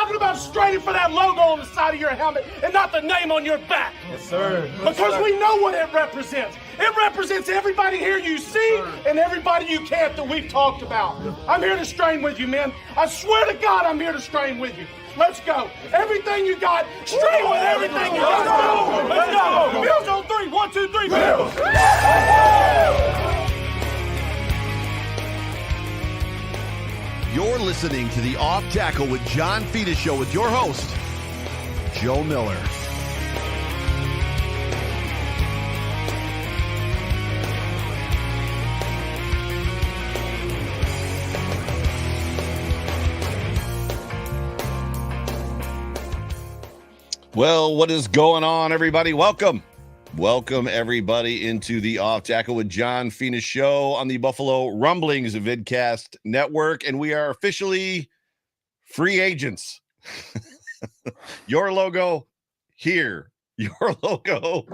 talking about straining for that logo on the side of your helmet and not the name on your back. Yes, sir. Because we know what it represents. It represents everybody here you see and everybody you can't that we've talked about. I'm here to strain with you, man. I swear to God, I'm here to strain with you. Let's go. Everything you got, strain with everything you got. Let's go. Bills on 3. 1, 2, 3. Bills. You're listening to the Off Tackle with John Fina show with your host, Joe Miller. Well, what is going on, everybody? Welcome everybody into the Off Tackle with John Fina show on the Buffalo Rumblings Vidcast Network, and we are officially free agents. Your logo here, your logo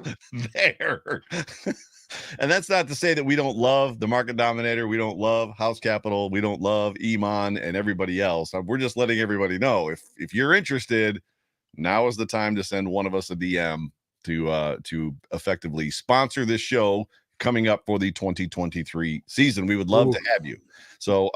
there. And that's not to say that we don't love the market dominator, we don't love House Capital, we don't love Iman and everybody else. We're just letting everybody know if you're interested, now is the time to send one of us a DM to effectively sponsor this show coming up for the 2023 season. We would love to have you. So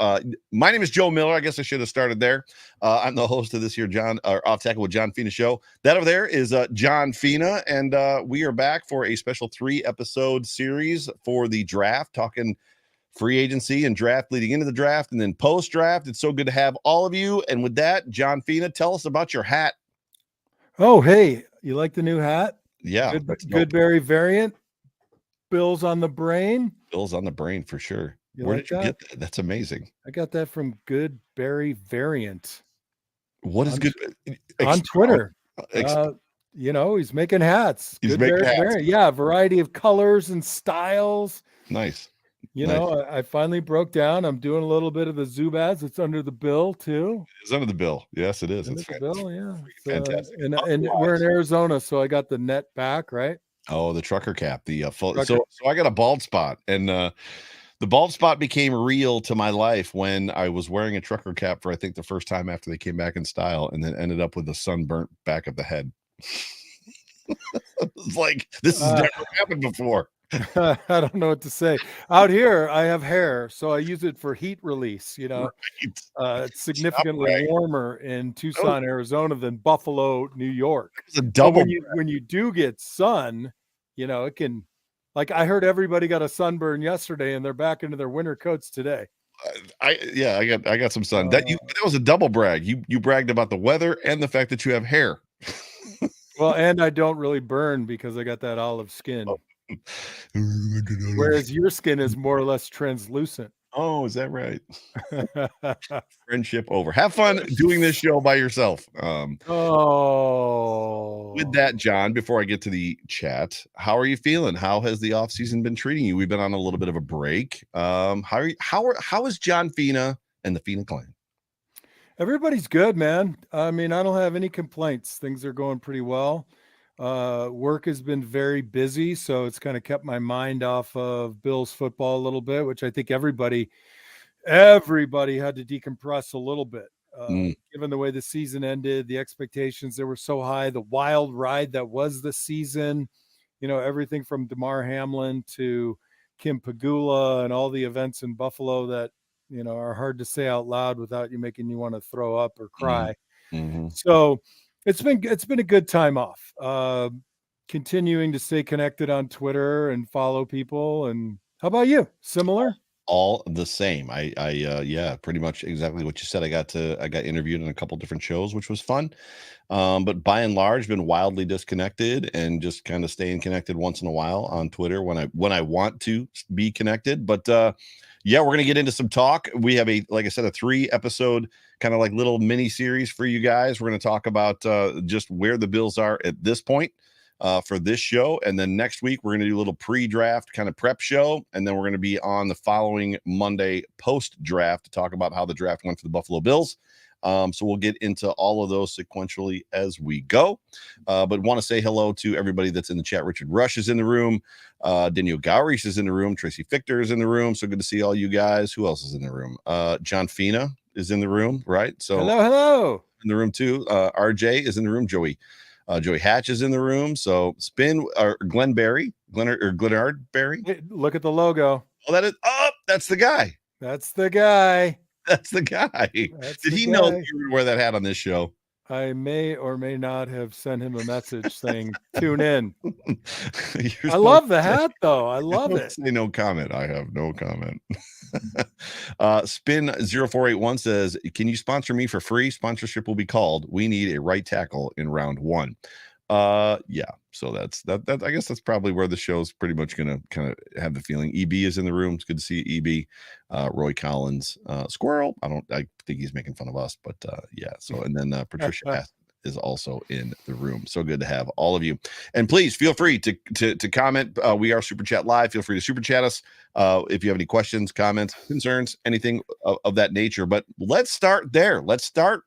my name is Joe Miller. I guess I should have started there. I'm the host of this here Off Tackle with John Fina show. That over there is John Fina, and we are back for a special 3-episode series for the draft, talking free agency and draft leading into the draft and then post-draft. It's so good to have all of you. And with that, John Fina, tell us about your hat. Oh, hey, you like the new hat? Yeah. Goodberry variant. Bills on the brain. Bills on the brain for sure. Where did you get that? That's amazing. I got that from Goodberry variant. What is good? On Twitter. He's making hats. He's making hats. Variant. Yeah, a variety of colors and styles. Nice. I finally broke down. I'm doing a little bit of the Zubaz. It's under the bill too. It's under the bill. Yes, it is. It's under the bill, yeah. Fantastic. And we're in Arizona, so I got the net back, right? Oh, the trucker cap, the full. Trucker. So I got a bald spot, and the bald spot became real to my life when I was wearing a trucker cap for I think the first time after they came back in style, and then ended up with a sunburnt back of the head. It's like this has never happened before. I don't know what to say. Out here, I have hair, so I use it for heat release. Right. It's significantly warmer in Tucson, Arizona than Buffalo, New York. It's a double. When you do get sun, it can. Like I heard everybody got a sunburn yesterday, and they're back into their winter coats today. I got some sun. That was a double brag. You bragged about the weather and the fact that you have hair. Well, and I don't really burn because I got that olive skin. Oh. Whereas your skin is more or less translucent. Oh, is that right? Friendship over. Have fun doing this show by yourself. With that, John, before I get to the chat, how are you feeling? How has the off season been treating you? We've been on a little bit of a break. How is John Fina and the Fina clan? Everybody's good, man. I mean, I don't have any complaints. Things are going pretty well. Work has been very busy, so it's kind of kept my mind off of Bills football a little bit, which I think everybody had to decompress a little bit. Given the way the season ended, the expectations that were so high, the wild ride that was the season, everything from Damar Hamlin to Kim Pagula and all the events in Buffalo that, are hard to say out loud without making you want to throw up or cry. Mm-hmm. So it's been a good time off. Continuing to stay connected on Twitter and follow people. And how about you? Similar? All the same. I pretty much exactly what you said. I got interviewed in a couple different shows, which was fun. But by and large, been wildly disconnected and just kind of staying connected once in a while on Twitter when I want to be connected. But we're going to get into some talk. We have like I said, a 3-episode kind of like little mini series for you guys. We're going to talk about just where the Bills are at this point for this show. And then next week, we're going to do a little pre-draft kind of prep show. And then we're going to be on the following Monday post-draft to talk about how the draft went for the Buffalo Bills. So we'll get into all of those sequentially as we go. But want to say hello to everybody that's in the chat. Richard Rush is in the room. Daniel Gowrish is in the room. Tracy Fichter is in the room. So good to see all you guys. Who else is in the room? John Fina is in the room, right? So hello. in the room too. RJ is in the room. Joey Hatch is in the room. So Glenn Glennard Berry. Hey, look at the logo. Oh, that's the guy. That's the guy. That's the guy. Did he know that you were going to wear that hat on this show? I may or may not have sent him a message saying, tune in. I love the hat, though. I love it. Say no comment. I have no comment. Spin0481 says, can you sponsor me for free? Sponsorship will be called. We need a right tackle in round 1. Yeah. So that's that. I guess that's probably where the show's pretty much going to kind of have the feeling. EB is in the room. It's good to see EB. Roy Collins, Squirrel. I think he's making fun of us, but yeah. So, and then Patricia is also in the room. So good to have all of you. And please feel free to comment. We are Super Chat Live. Feel free to Super Chat us if you have any questions, comments, concerns, anything of that nature. But let's start there. Let's start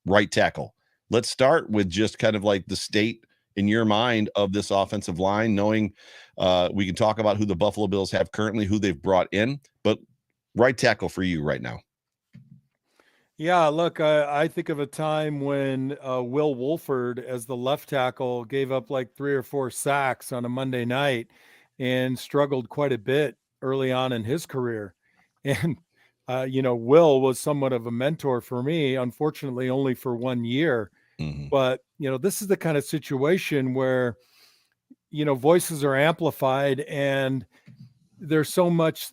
right tackle. Let's start with just kind of like the state in your mind of this offensive line, knowing we can talk about who the Buffalo Bills have currently, who they've brought in, but right tackle for you right now. Yeah, look, I think of a time when Will Wolford, as the left tackle, gave up like 3 or 4 sacks on a Monday night and struggled quite a bit early on in his career. And, Will was somewhat of a mentor for me, unfortunately, only for 1 year. Mm-hmm. But, this is the kind of situation where, voices are amplified and there's so much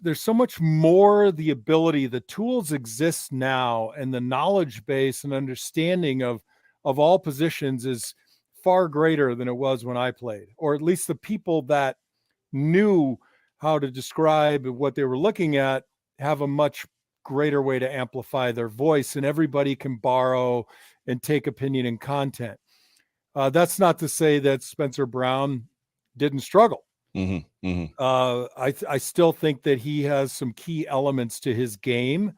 more the ability, the tools exist now, and the knowledge base and understanding of all positions is far greater than it was when I played, or at least the people that knew how to describe what they were looking at have a much greater way to amplify their voice, and everybody can borrow and take opinion and content. That's not to say that Spencer Brown didn't struggle. Mm-hmm. Mm-hmm. I still think that he has some key elements to his game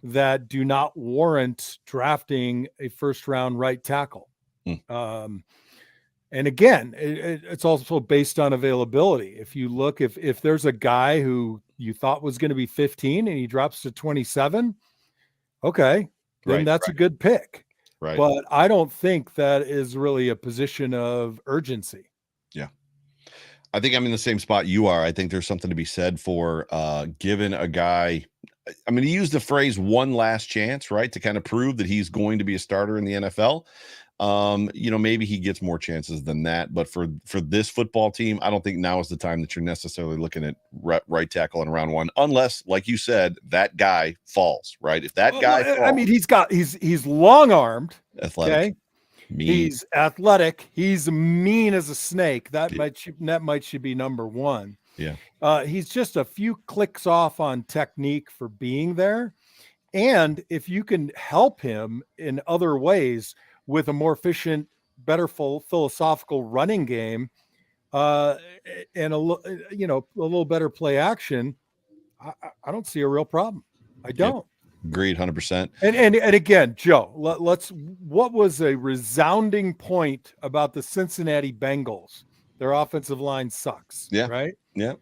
that do not warrant drafting a first-round right tackle. And again, it's also based on availability. If you look, if there's a guy who you thought was going to be 15 and he drops to 27, okay, then that's a good pick. Right. But I don't think that is really a position of urgency. Yeah. I think I'm in the same spot you are. I think there's something to be said for giving a guy, I'm going to use the phrase one last chance, right? To kind of prove that he's going to be a starter in the NFL. Maybe he gets more chances than that, but for this football team, I don't think now is the time that you're necessarily looking at right tackle in round 1, unless, like you said, that guy falls, right? If that guy falls, I mean, he's long-armed, athletic, okay? mean. He's athletic, he's mean as a snake. That should be number 1. Yeah. He's just a few clicks off on technique for being there. And if you can help him in other ways with a more efficient, better philosophical running game, and a little better play action, I don't see a real problem. I don't. Yep. Agreed, 100%. And again, Joe, what was a resounding point about the Cincinnati Bengals? Their offensive line sucks. Yeah. Right. Yeah.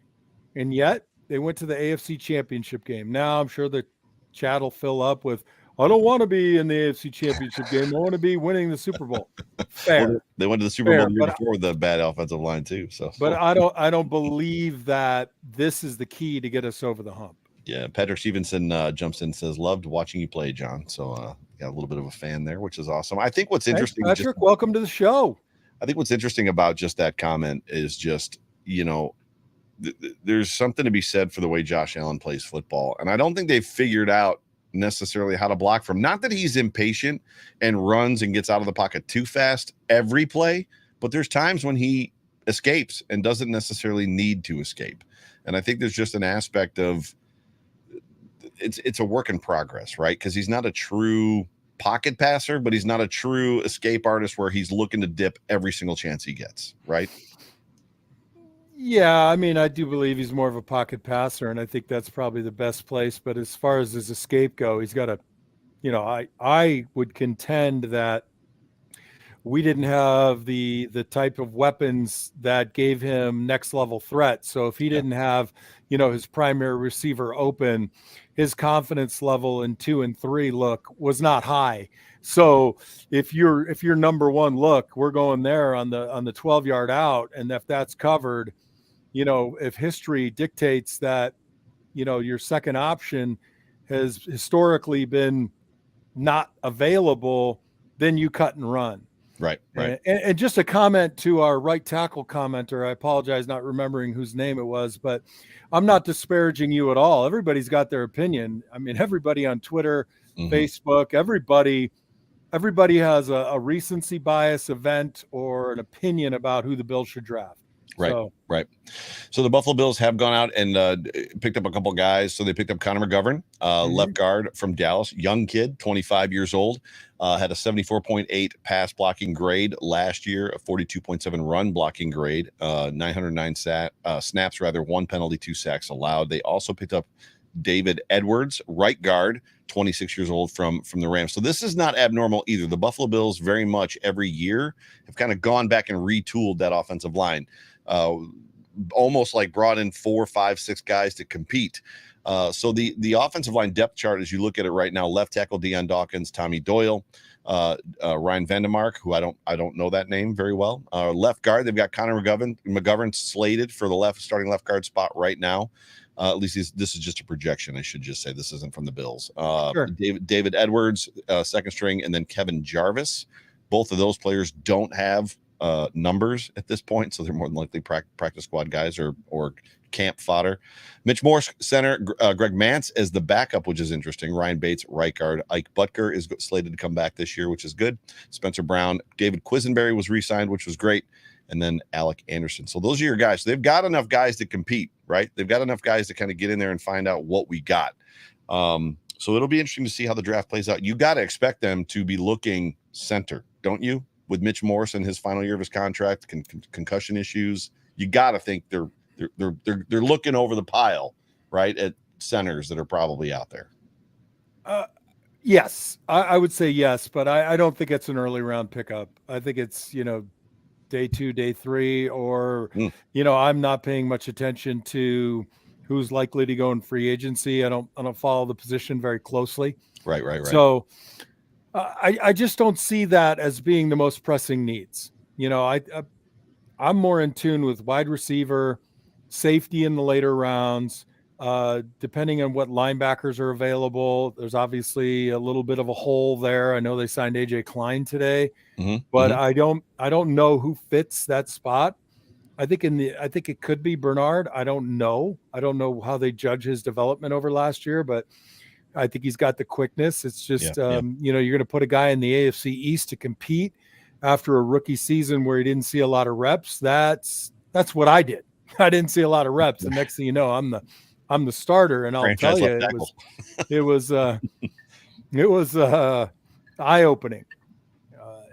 And yet they went to the AFC Championship game. Now I'm sure the chat will fill up with, I don't want to be in the AFC Championship game. I want to be winning the Super Bowl. Fair. Well, they went to the Super Bowl the year before with the bad offensive line too. But I don't believe that this is the key to get us over the hump. Yeah, Patrick Stevenson jumps in and says, loved watching you play, John. So got a little bit of a fan there, which is awesome. I think what's interesting. Thanks, Patrick, welcome to the show. I think what's interesting about just that comment is just, there's something to be said for the way Josh Allen plays football. And I don't think they've figured out necessarily how to block from, not that he's impatient and runs and gets out of the pocket too fast every play, but there's times when he escapes and doesn't necessarily need to escape. And I think there's just an aspect of it's a work in progress, right? Because he's not a true pocket passer, but he's not a true escape artist where he's looking to dip every single chance he gets, right? Yeah, I mean, I do believe he's more of a pocket passer, and I think that's probably the best place. But as far as his escape go, he's got to, I would contend that we didn't have the type of weapons that gave him next level threat. So if he didn't have, his primary receiver open, his confidence level in 2 and 3 look was not high. So if you're number one look, we're going there on the 12-yard out, and if that's covered, if history dictates that, your second option has historically been not available, then you cut and run. Right. And just a comment to our right tackle commenter. I apologize not remembering whose name it was, but I'm not disparaging you at all. Everybody's got their opinion. I mean, everybody on Twitter, Facebook, everybody has a recency bias event or an opinion about who the Bills should draft. Right. So the Buffalo Bills have gone out and picked up a couple guys. So they picked up Connor McGovern, left guard from Dallas, young kid, 25 years old, had a 74.8 pass blocking grade last year, a 42.7 run blocking grade, 909 snaps, 1 penalty, 2 sacks allowed. They also picked up David Edwards, right guard, 26 years old from the Rams. So this is not abnormal either. The Buffalo Bills very much every year have kind of gone back and retooled that offensive line. Almost like brought in 4, 5, 6 guys to compete. So the offensive line depth chart, as you look at it right now, left tackle Deion Dawkins, Tommy Doyle, Ryan Vandemark, who I don't know that name very well. Left guard, they've got Connor McGovern slated for the starting left guard spot right now. At least this is just a projection. I should just say this isn't from the Bills. Sure. David Edwards, second string, and then Kevin Jarvis. Both of those players don't have numbers at this point, so they're more than likely practice squad guys or camp fodder. Mitch Morse, center, Greg Mance as the backup, which is interesting. Ryan Bates, right guard. Ike Butker is slated to come back this year, which is good. Spencer Brown, David Quisenberry was re-signed, which was great, and then Alec Anderson. So those are your guys. So they've got enough guys to compete, right? They've got enough guys to kind of get in there and find out what we got. So it'll be interesting to see how the draft plays out. You got to expect them to be looking center, don't you? With Mitch Morse in his final year of his contract, concussion issues, you got to think they're looking over the pile, right, at centers that are probably out there. Yes, I would say yes, but I don't think it's an early round pickup. I think it's day 2, day 3, or I'm not paying much attention to who's likely to go in free agency. I don't follow the position very closely. Right. So. I just don't see that as being the most pressing needs. I'm more in tune with wide receiver, safety in the later rounds, depending on what linebackers are available. There's obviously a little bit of a hole there. I know they signed AJ Klein today, but I don't know who fits that spot. I think it could be Bernard. I don't know how they judge his development over last year, but I think he's got the quickness. It's just, you're going to put a guy in the AFC East to compete after a rookie season where he didn't see a lot of reps. That's what I did. I didn't see a lot of reps. The next thing you know, I'm the starter, and I'll tell you, it was eye-opening.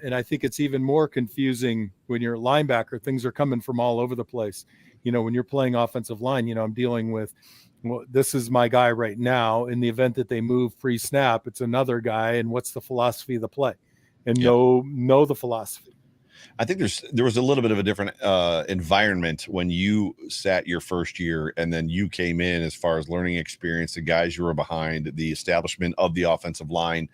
And I think it's even more confusing when you're a linebacker. Things are coming from all over the place. When you're playing offensive line, I'm dealing with, well, this is my guy right now. In the event that they move pre-snap, it's another guy. And what's the philosophy of the play? And know the philosophy. I think there was a little bit of a different environment when you sat your first year, and then you came in as far as learning experience, the guys you were behind, the establishment of the offensive line.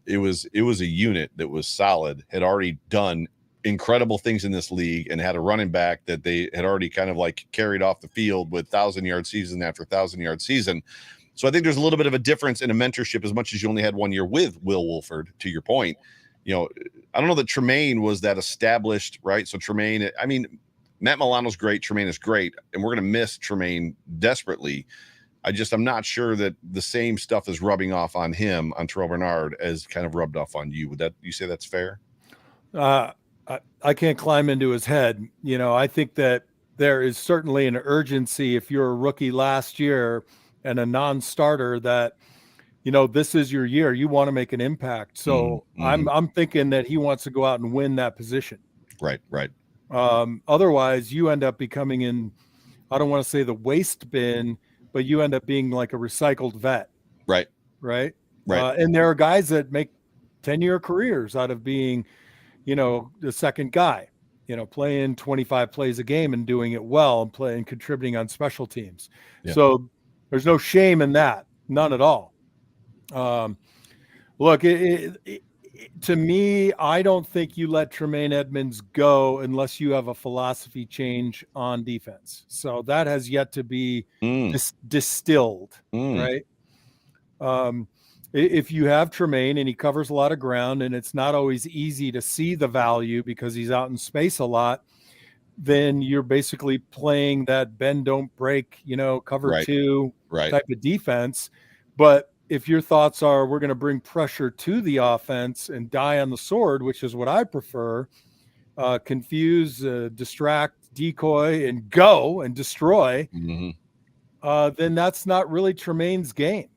It was a unit that was solid, had already done incredible things in this league, and had a running back that they had already kind of like carried off the field with 1,000-yard season after 1,000-yard season. So I think there's a little bit of a difference in a mentorship, as much as you only had 1 year with Will Wolford, to your point. I don't know that Tremaine was that established, right? So Tremaine, I mean, Matt Milano's great. Tremaine is great. And we're going to miss Tremaine desperately. I'm not sure that the same stuff is rubbing off on him, on Terrell Bernard, as kind of rubbed off on you. You say that's fair? I can't climb into his head. I think that there is certainly an urgency if you're a rookie last year and a non-starter that, this is your year. You want to make an impact. So I'm thinking that he wants to go out and win that position. Right. Otherwise, you end up becoming in, I don't want to say the waste bin, but you end up being like a recycled vet. Right. Right. And there are guys that make 10-year careers out of being, the second guy, playing 25 plays a game and doing it well and playing, contributing on special teams. Yeah. So there's no shame in that. None at all. Look, to me, I don't think you let Tremaine Edmonds go unless you have a philosophy change on defense. So that has yet to be distilled, right? If you have Tremaine and he covers a lot of ground and it's not always easy to see the value because he's out in space a lot, then you're basically playing that bend, don't break, cover two type of defense. But if your thoughts are we're going to bring pressure to the offense and die on the sword, which is what I prefer, confuse, distract, decoy, and go and destroy, then that's not really Tremaine's game.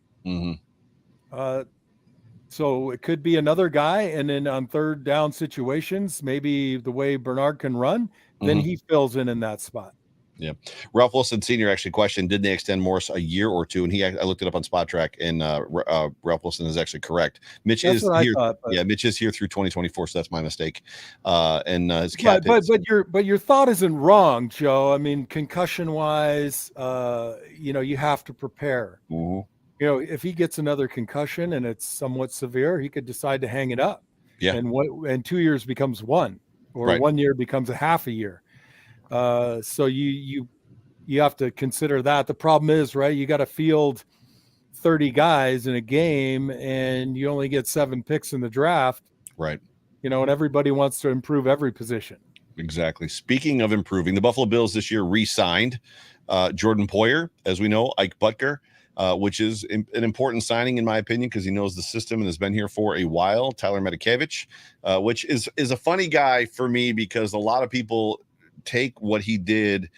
So it could be another guy, and then on third down situations, maybe the way Bernard can run, then he fills in that spot. Yeah. Ralph Wilson Sr. actually questioned, did they extend Morris a year or two? And I looked it up on Spot Track, and Ralph Wilson is actually correct. Mitch is here. Mitch is here through 2024, so that's my mistake. And his cap. But your thought isn't wrong, Joe. I mean, concussion wise, you have to prepare. If he gets another concussion and it's somewhat severe, he could decide to hang it up. Yeah. And 2 years becomes one, or 1 year becomes a half a year. So you have to consider that. The problem is, you got to field 30 guys in a game and you only get 7 picks in the draft. Right. And everybody wants to improve every position. Exactly. Speaking of improving, the Buffalo Bills this year re-signed Jordan Poyer, as we know, Ike Butker, which is an important signing in my opinion because he knows the system and has been here for a while. Tyler Medikevich, which is a funny guy for me because a lot of people take what he did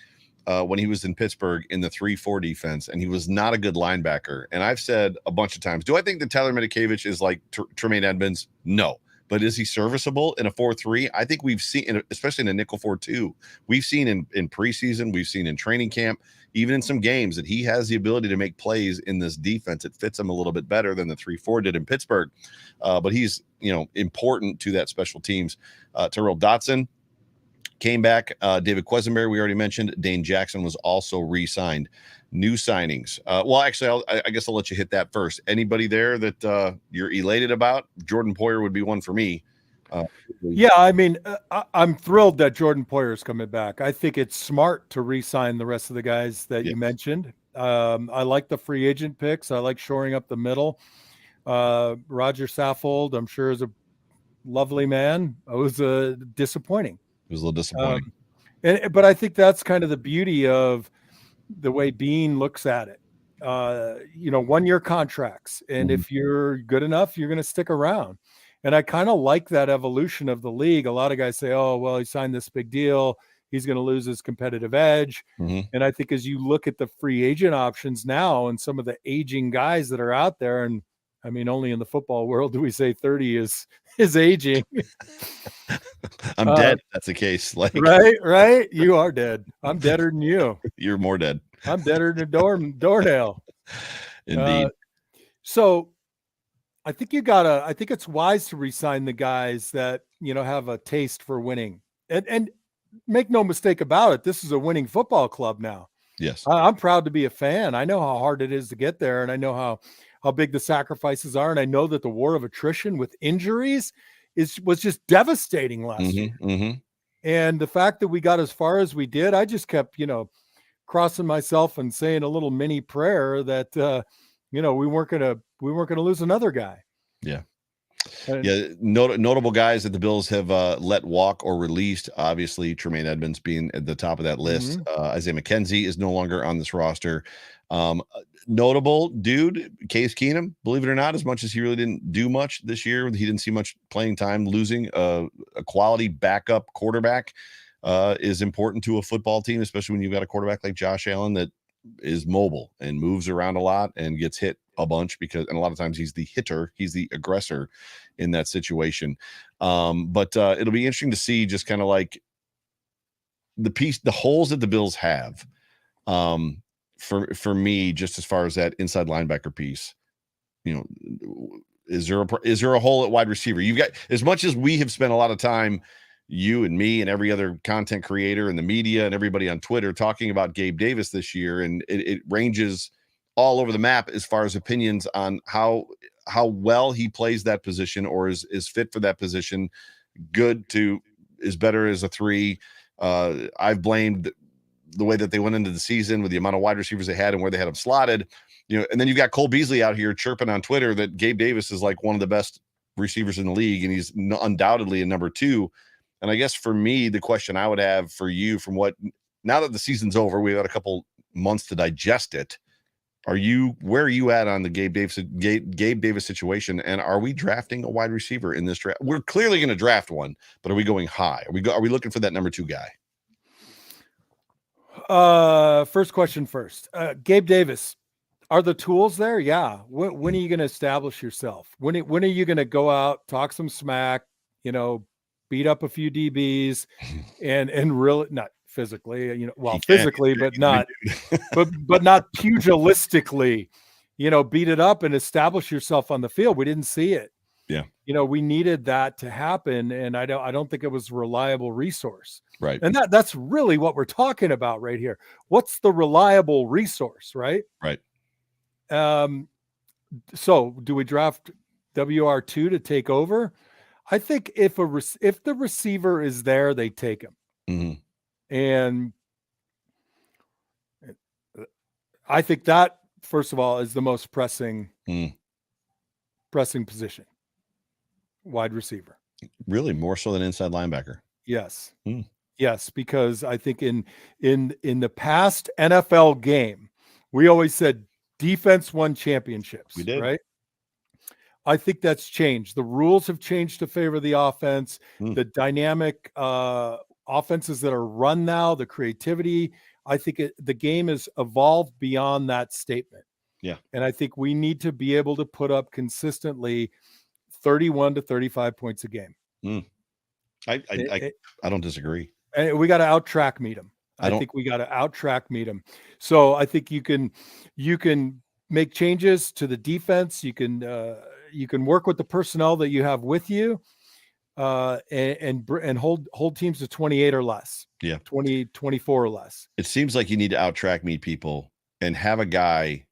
when he was in Pittsburgh in the 3-4 defense, and he was not a good linebacker. And I've said a bunch of times, do I think that Tyler Medikevich is like Tremaine Edmonds? No. But is he serviceable in a 4-3? I think we've seen, especially in a nickel 4-2, we've seen in preseason, we've seen in training camp, even in some games, that he has the ability to make plays in this defense. It fits him a little bit better than the 3-4 did in Pittsburgh. But he's, important to that special teams. Terrell Dotson came back. David Quesenberry, we already mentioned. Dane Jackson was also re-signed. New signings. Well, actually, I guess I'll let you hit that first. Anybody there that you're elated about? Jordan Poyer would be one for me. Yeah, I mean, I'm thrilled that Jordan Poyer is coming back. I think it's smart to re-sign the rest of the guys that you mentioned. I like the free agent picks. I like shoring up the middle. Roger Saffold, I'm sure, is a lovely man. It was disappointing. It was a little disappointing. But I think that's kind of the beauty of the way Bean looks at it. 1-year contracts. And if you're good enough, you're going to stick around. And I kind of like that evolution of the league. A lot of guys say, oh, well, he signed this big deal. He's going to lose his competitive edge. And I think as you look at the free agent options now and some of the aging guys that are out there, and I mean, only in the football world do we say 30 is aging. I'm dead. That's the case. Right. You are dead. I'm deader than you. You're more dead. I'm deader than a doornail. Indeed. So I think I think it's wise to re-sign the guys that, have a taste for winning, and make no mistake about it. This is a winning football club now. Yes. I'm proud to be a fan. I know how hard it is to get there. And I know how big the sacrifices are. And I know that the war of attrition with injuries was just devastating last year. And the fact that we got as far as we did, I just kept, crossing myself and saying a little mini prayer that, we weren't going to lose another guy. Yeah. Notable guys that the Bills have let walk or released. Obviously, Tremaine Edmonds being at the top of that list. Isaiah McKenzie is no longer on this roster. Notable dude, Case Keenum, believe it or not, as much as he really didn't do much this year, he didn't see much playing time. Losing a quality backup quarterback is important to a football team, especially when you've got a quarterback like Josh Allen that is mobile and moves around a lot and gets hit a bunch and a lot of times he's the hitter, he's the aggressor in that situation. But it'll be interesting to see just kind of like the holes that the Bills have. For me, just as far as that inside linebacker piece, Is there a hole at wide receiver? You've got, as much as we have spent a lot of time, you and me and every other content creator and the media and everybody on Twitter talking about Gabe Davis this year, and it ranges all over the map as far as opinions on how well he plays that position or is fit for that position. Good to is better as a 3. I've blamed the way that they went into the season with the amount of wide receivers they had and where they had them slotted, and then you've got Cole Beasley out here chirping on Twitter that Gabe Davis is like one of the best receivers in the league, and he's undoubtedly a number 2. And I guess for me, the question I would have for you, now that the season's over, we've got a couple months to digest it. Where are you at on the Gabe Davis situation? And are we drafting a wide receiver in this draft? We're clearly going to draft one, but are we going high? Are we looking for that number 2 guy? First question first. Gabe Davis, are the tools there? Yeah. When are you going to establish yourself? When are you going to go out, talk some smack, beat up a few DBs and really not physically, physically, but not pugilistically, beat it up and establish yourself on the field. We didn't see it. Yeah. We needed that to happen. And I don't think it was a reliable resource. Right. And that's really what we're talking about right here. What's the reliable resource? Right. Right. So do we draft WR2 to take over? I think if the receiver is there, they take him. Mm-hmm. And I think that, first of all, is the most pressing position. Wide receiver. Really? More so than inside linebacker? Yes. Yes, because I think in the past NFL game, we always said defense won championships. We did. Right? I think that's changed. The rules have changed to favor the offense. The dynamic offenses that are run now, the creativity, I think the game has evolved beyond that statement. Yeah. And I think we need to be able to put up consistently 31 to 35 points a game. I don't disagree. And we got to out-track meet them. I think we got to out-track meet them. So I think you can make changes to the defense. You can work with the personnel that you have with you, and hold teams to 28 or less. Yeah. 20, 24 or less. It seems like you need to out-track meet people and have a guy,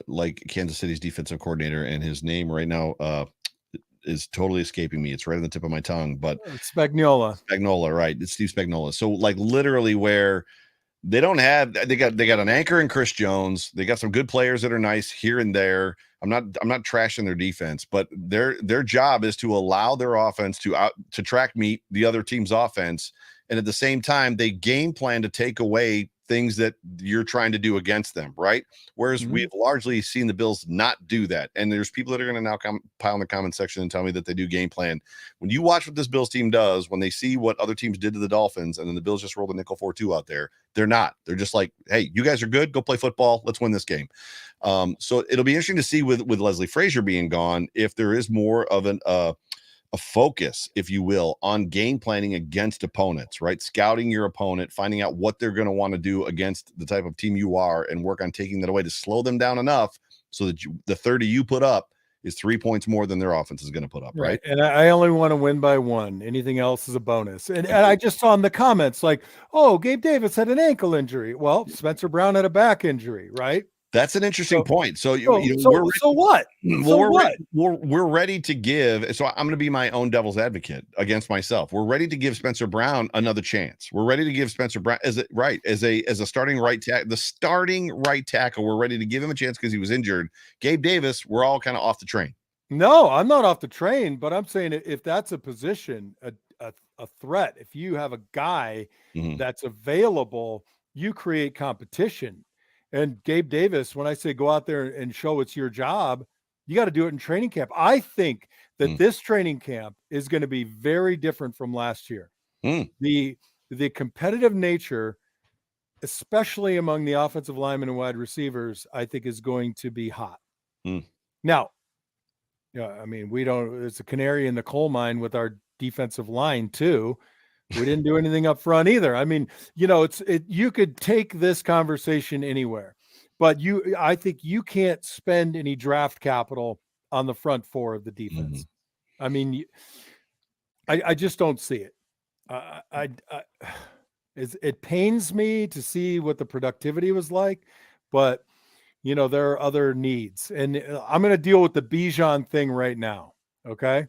like Kansas City's defensive coordinator, and his name right now is totally escaping me. It's right on the tip of my tongue, but Spagnuolo, right? It's Steve Spagnuolo. So like literally where they got an anchor in Chris Jones. They got some good players that are nice here and there. I'm not trashing their defense, but their job is to allow their offense to track meet the other team's offense. And at the same time, they game plan to take away things that you're trying to do against them, right? Whereas we've largely seen the Bills not do that. And there's people that are going to now pile in the comment section and tell me that they do game plan. When you watch what this Bills team does, when they see what other teams did to the Dolphins, and then the Bills just rolled a nickel 4-2 out there, they're not. They're just like, hey, you guys are good. Go play football. Let's win this game. So it'll be interesting to see with Leslie Frazier being gone, if there is more of a focus, if you will, on game planning against opponents, right? Scouting your opponent, finding out what they're going to want to do against the type of team you are, and work on taking that away to slow them down enough so that the 30 you put up is 3 points more than their offense is going to put up, right? And I only want to win by 1. Anything else is a bonus. And I just saw in the comments like, oh, Gabe Davis had an ankle injury. Well, Spencer Brown had a back injury, right? That's an interesting point. So what? We're ready to give. So I'm going to be my own devil's advocate against myself. We're ready to give Spencer Brown another chance. We're ready to give Spencer Brown as a starting right tackle, the starting right tackle. We're ready to give him a chance because he was injured. Gabe Davis, we're all kind of off the train. No, I'm not off the train, but I'm saying if that's a position, a threat, if you have a guy that's available, you create competition. And Gabe Davis, when I say go out there and show it's your job, you got to do it in training camp. I think that this training camp is going to be very different from last year. The competitive nature, especially among the offensive linemen and wide receivers, I think is going to be hot. Now, I mean, it's a canary in the coal mine with our defensive line too. We didn't do anything up front either. I mean, you could take this conversation anywhere, but I think you can't spend any draft capital on the front four of the defense. Mm-hmm. I mean, I just don't see it. It pains me to see what the productivity was like, but there are other needs, and I'm going to deal with the Bijan thing right now. Okay.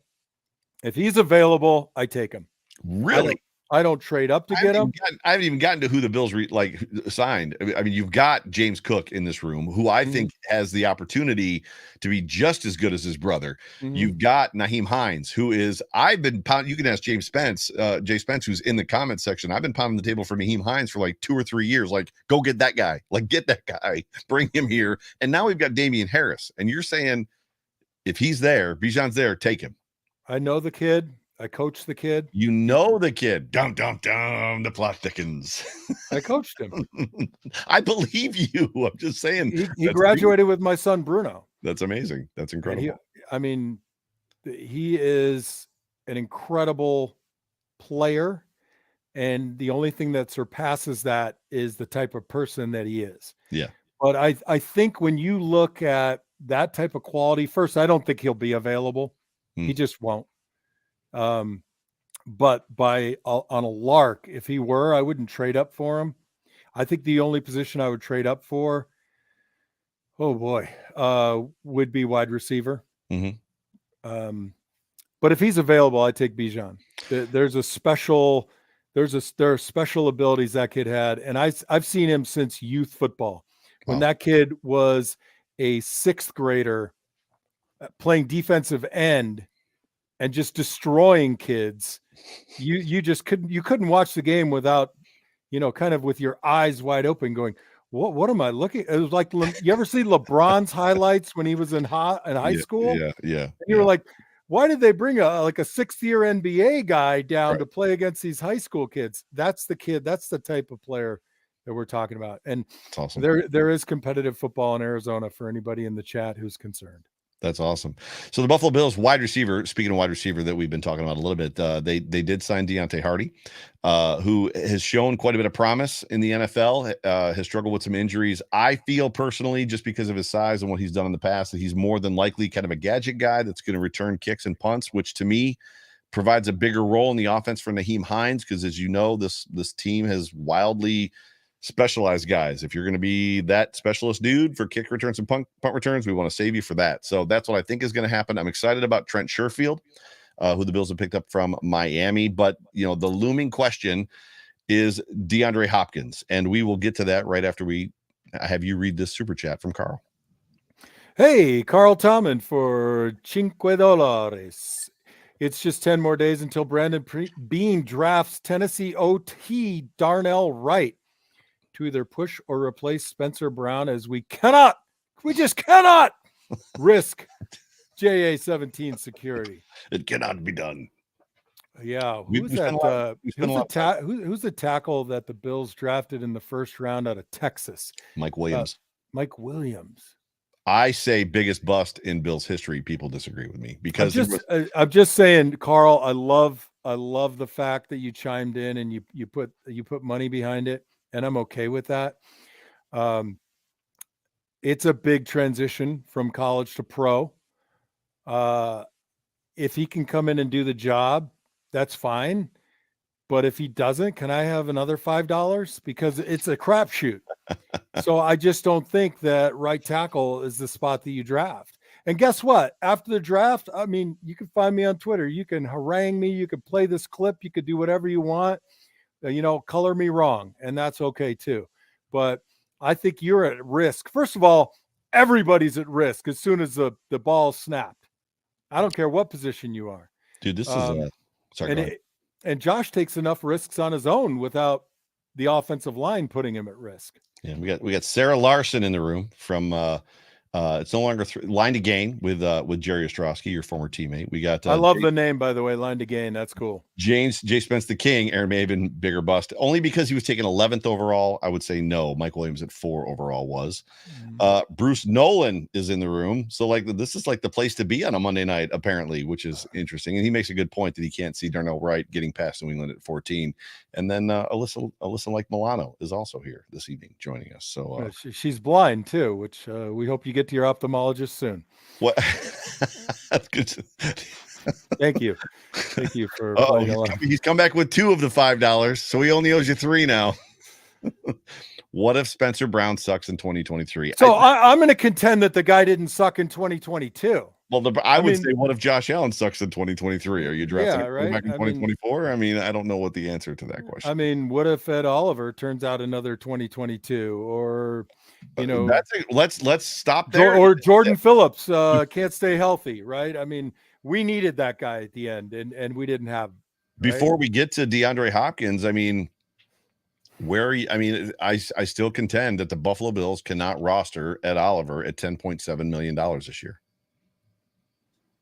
If he's available, I take him. Really? I don't trade up to get him. I haven't even gotten to who the Bills signed. I mean, you've got James Cook in this room, who I think has the opportunity to be just as good as his brother. You've got Nyheim Hines, who is, you can ask Jay Spence, who's in the comments section. I've been pounding the table for Nyheim Hines for like 2 or 3 years. Like, go get that guy. Like, get that guy, bring him here. And now we've got Damian Harris. And you're saying if he's there, Bijan's there, take him. I know the kid. I coached the kid. You know the kid. Dum, dum, dum. The plot thickens. I coached him. I believe you. I'm just saying. He graduated with my son, Bruno. That's amazing. That's incredible. He is an incredible player. And the only thing that surpasses that is the type of person that he is. Yeah. But I think when you look at that type of quality, first, I don't think he'll be available. He just won't. But on a lark, if he were, I wouldn't trade up for him. I think the only position I would trade up for, would be wide receiver. But if he's available, I take Bijan. There are special abilities that kid had, and I've seen him since youth football. When that kid was a 6th grader playing defensive end and just destroying kids, you just couldn't watch the game without, kind of with your eyes wide open going, what am I looking? It was like, you ever see LeBron's highlights when he was in high school? Yeah. And you were like, why did they bring a 6th-year NBA guy down to play against these high school kids? That's the kid. That's the type of player that we're talking about. And it's awesome. There is competitive football in Arizona for anybody in the chat who's concerned. That's awesome. So the Buffalo Bills wide receiver, speaking of wide receiver that we've been talking about a little bit, they did sign Deontay Hardy, who has shown quite a bit of promise in the NFL, has struggled with some injuries. I feel personally, just because of his size and what he's done in the past, that he's more than likely kind of a gadget guy that's going to return kicks and punts, which to me provides a bigger role in the offense for Nyheim Hines, because as you know, this team has wildly specialized guys. If you're going to be that specialist dude for kick returns and punt returns, we want to save you for that. So that's what I think is going to happen. I'm excited about Trent Sherfield, who the Bills have picked up from Miami. But, the looming question is DeAndre Hopkins. And we will get to that right after I have you read this super chat from Carl. Hey, Carl Tomlin for $5. It's just 10 more days until Brandon Bean drafts Tennessee OT Darnell Wright to either push or replace Spencer Brown, as we just cannot risk JA-17 security. It cannot be done. Yeah. Who's the tackle that the Bills drafted in the first round out of Texas? Mike Williams. Mike Williams. I say biggest bust in Bills history. People disagree with me because I'm just saying, Carl, I love the fact that you chimed in and you put money behind it. And I'm okay with that. It's a big transition from college to pro. If he can come in and do the job, that's fine. But if he doesn't, can I have another $5? Because it's a crapshoot. So I just don't think that right tackle is the spot that you draft. And guess what? After the draft, I mean, you can find me on Twitter. You can harangue me. You can play this clip. You could do whatever you want. Color me wrong, and that's okay too. But I think you're at risk. First of all, everybody's at risk as soon as the ball's snapped. I don't care what position you are. Dude, this is sorry. And Josh takes enough risks on his own without the offensive line putting him at risk. Yeah, we got Sarah Larson in the room from it's no longer Line to Gain with Jerry Ostrowski, your former teammate. We got I love the name, by the way, Line to Gain. That's cool. Jay Spence the King, Aaron may have been bigger bust. Only because he was taken 11th overall, I would say no. Mike Williams at 4 overall was. Bruce Nolan is in the room. So like this is like the place to be on a Monday night, apparently, which is interesting. And he makes a good point that he can't see Darnell Wright getting past New England at 14. And then Alyssa like Milano is also here this evening joining us. So she's blind too, which we hope you get to your ophthalmologist soon. What? That's good. Thank you for he's come back with 2 of the $5, so he only owes you 3 now. What if Spencer Brown sucks in 2023? So I'm going to contend that the guy didn't suck in 2022. Well, I would say, what if Josh Allen sucks in 2023? Are you drafting back in 2024? I mean, I don't know what the answer to that question. I mean, what if Ed Oliver turns out another 2022, or let's stop there. Or Jordan Phillips can't stay healthy, right? I mean, we needed that guy at the end, and we didn't have. Right? Before we get to DeAndre Hopkins, I mean, I still contend that the Buffalo Bills cannot roster Ed Oliver at $10.7 million this year.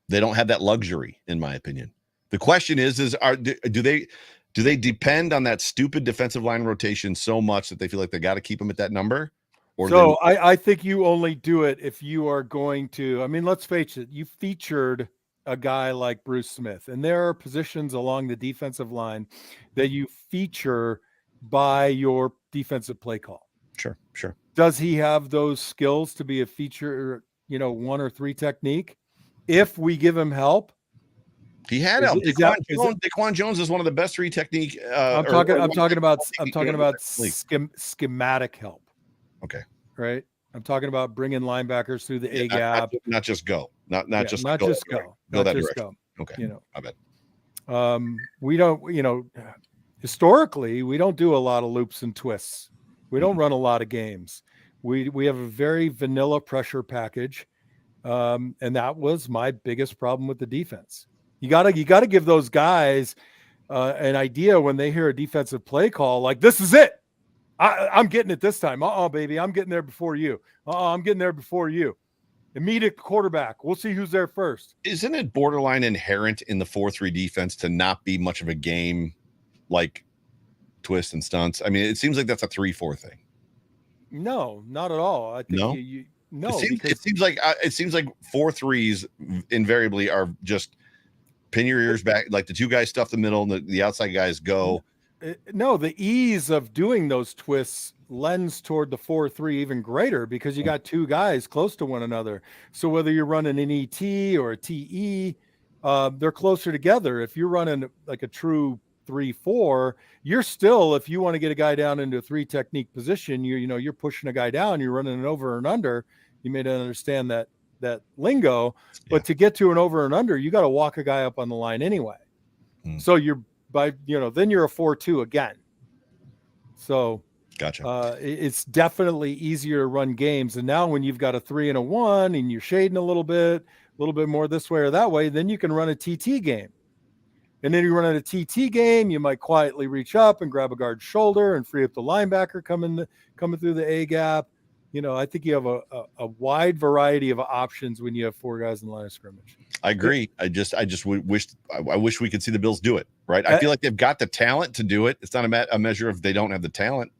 They don't have that luxury, in my opinion. The question is do they depend on that stupid defensive line rotation so much that they feel like they got to keep him at that number? Or I think you only do it if you are going to. I mean, let's face it. You featured a guy like Bruce Smith, and there are positions along the defensive line that you feature by your defensive play call. Sure. Does he have those skills to be a feature, 1 or 3 technique? If we give him help, he had help. Daquan Jones is one of the best 3 technique. I'm talking about schematic help. Okay. Right. I'm talking about bringing linebackers through the A gap. Not just go. Not just go that direction. Okay. I bet. We don't. Historically, we don't do a lot of loops and twists. We don't run a lot of games. We have a very vanilla pressure package, and that was my biggest problem with the defense. You gotta give those guys an idea when they hear a defensive play call, like, this is it. I'm getting it this time. Baby, I'm getting there before you. I'm getting there before you. Immediate quarterback. We'll see who's there first. Isn't it borderline inherent in the 4-3 defense to not be much of a game like twists and stunts? I mean, it seems like that's a 3-4 thing. No, not at all. I think no. No, it seems like 4-3s invariably are just pin your ears back, like the 2 guys stuff the middle, and the outside guys go. No, the ease of doing those twists lends toward the 4-3 even greater because you got 2 guys close to one another. So whether you're running an ET or a TE, they're closer together. If you're running like a true 3-4, you're still, if you want to get a guy down into a 3 technique position, you're pushing a guy down, you're running an over and under. You may not understand that lingo, but to get to an over and under, you got to walk a guy up on the line anyway. So then you're a 4-2 again. So gotcha. It's definitely easier to run games. And now when you've got a 3 and a 1 and you're shading a little bit more this way or that way, then you can run a TT game. And then you run a TT game, you might quietly reach up and grab a guard's shoulder and free up the linebacker coming through the A gap. I think you have a wide variety of options when you have 4 guys in the line of scrimmage. I agree. I wish we could see the Bills do it. Right. I feel like they've got the talent to do it. It's not a measure of they don't have the talent.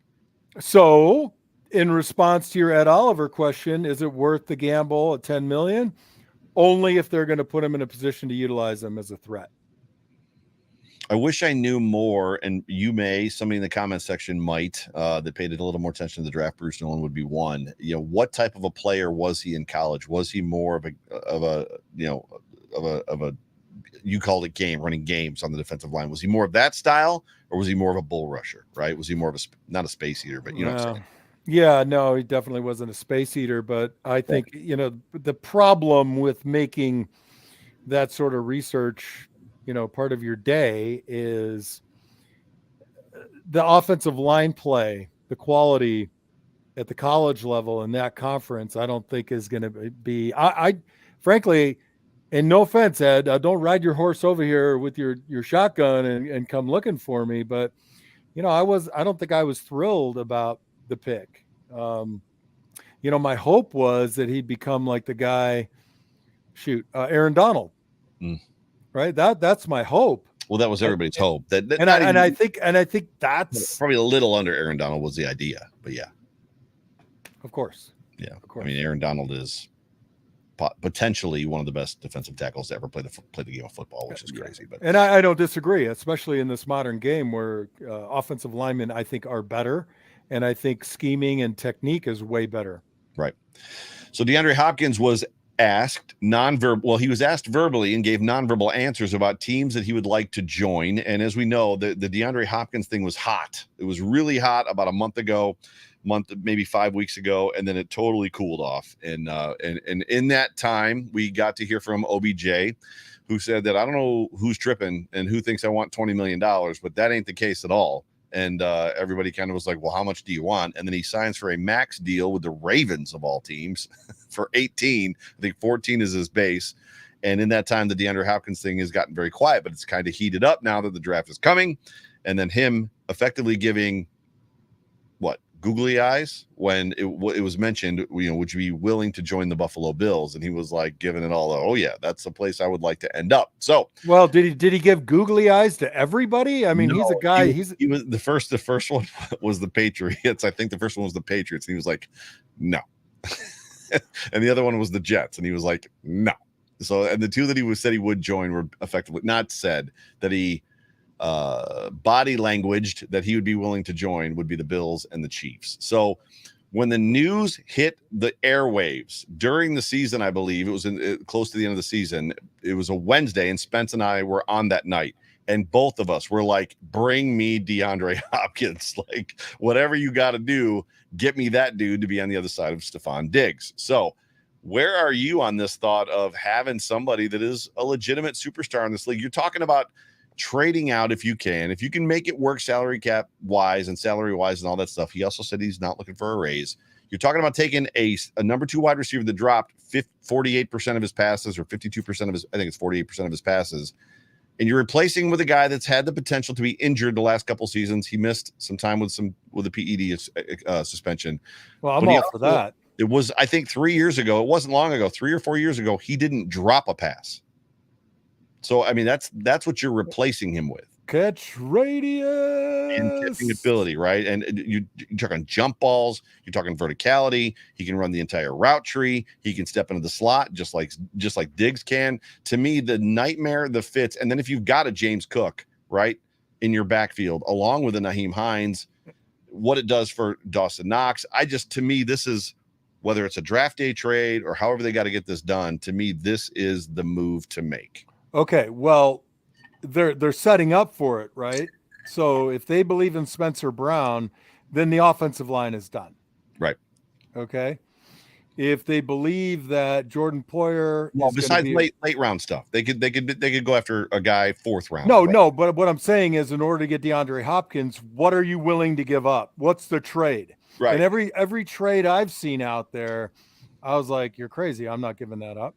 So in response to your Ed Oliver question, is it worth the gamble at $10 million? Only if they're going to put him in a position to utilize them as a threat. I wish I knew more, and somebody in the comment section might, that paid a little more attention to the draft. Bruce Nolan would be one. What type of a player was he in college? Was he more of a you called it running games on the defensive line? Was he more of that style, or was he more of a bull rusher? Right? Was he more of not a space eater, but you know what I'm saying? Yeah, no, he definitely wasn't a space eater, but I think, the problem with making that sort of research, part of your day is the offensive line play, the quality at the college level in that conference, I don't think is going to be, I frankly, and no offense, Ed, don't ride your horse over here with your shotgun and come looking for me. But, I don't think I was thrilled about the pick. My hope was that he'd become like the guy, Aaron Donald. Right. That's my hope. Well, that was everybody's hope. I think that's probably a little under Aaron Donald was the idea, but yeah, of course. yeah. Of course. I mean, Aaron Donald is potentially one of the best defensive tackles to ever play the game of football, which is crazy. But I don't disagree, especially in this modern game where offensive linemen I think are better, and I think scheming and technique is way better. Right. So DeAndre Hopkins was asked he was asked verbally and gave nonverbal answers about teams that he would like to join. And as we know, the DeAndre Hopkins thing was hot. It was really hot about a month, maybe 5 weeks ago, and then it totally cooled off. And in that time, we got to hear from OBJ, who said that I don't know who's tripping and who thinks I want $20 million, but that ain't the case at all. And everybody kind of was like, well, how much do you want? And then he signs for a max deal with the Ravens of all teams for 18. I think 14 is his base. And in that time, the DeAndre Hopkins thing has gotten very quiet, but it's kind of heated up now that the draft is coming. And then him effectively giving googly eyes when it was mentioned, would you be willing to join the Buffalo Bills? And he was like giving it all, oh yeah, that's the place I would like to end up. So, well, did he give googly eyes to everybody? I mean, no, he's a guy. He was the first one was the Patriots. I think the first one was the Patriots. And he was like, no. And the other one was the Jets. And he was like, no. So, and the two that he said he would join were effectively not said that he body languaged that he would be willing to join would be the Bills and the Chiefs. So when the news hit the airwaves during the season, I believe it was close to the end of the season, it was a Wednesday, and Spence and I were on that night, and both of us were like, bring me DeAndre Hopkins, like whatever you got to do, get me that dude to be on the other side of Stephon Diggs. So where are you on this thought of having somebody that is a legitimate superstar in this league? You're talking about trading out if you can make it work salary cap wise and salary wise and all that stuff. He also said he's not looking for a raise. You're talking about taking a number 2 wide receiver that dropped 48% of his passes, or 52% of his, I think it's 48% of his passes, and you're replacing with a guy that's had the potential to be injured the last couple seasons. He missed some time with a PED suspension. Well, I'm all for that. It was, I think 3 years ago, it wasn't long ago, 3 or 4 years ago, he didn't drop a pass. So, I mean, that's what you're replacing him with. Catch radius. And catching ability, right? And you're talking jump balls. You're talking verticality. He can run the entire route tree. He can step into the slot just like Diggs can. To me, the nightmare, the fits. And then if you've got a James Cook, right, in your backfield, along with a Naheem Hines, what it does for Dawson Knox. To me, this is, whether it's a draft day trade or however they got to get this done, to me, this is the move to make. Okay, well, they're setting up for it, right? So if they believe in Spencer Brown, then the offensive line is done. Right. Okay. If they believe that Jordan Poyer, besides late round stuff, they could go after a guy 4th round. No, but what I'm saying is, in order to get DeAndre Hopkins, what are you willing to give up? What's the trade? Right. And every trade I've seen out there, I was like, you're crazy. I'm not giving that up.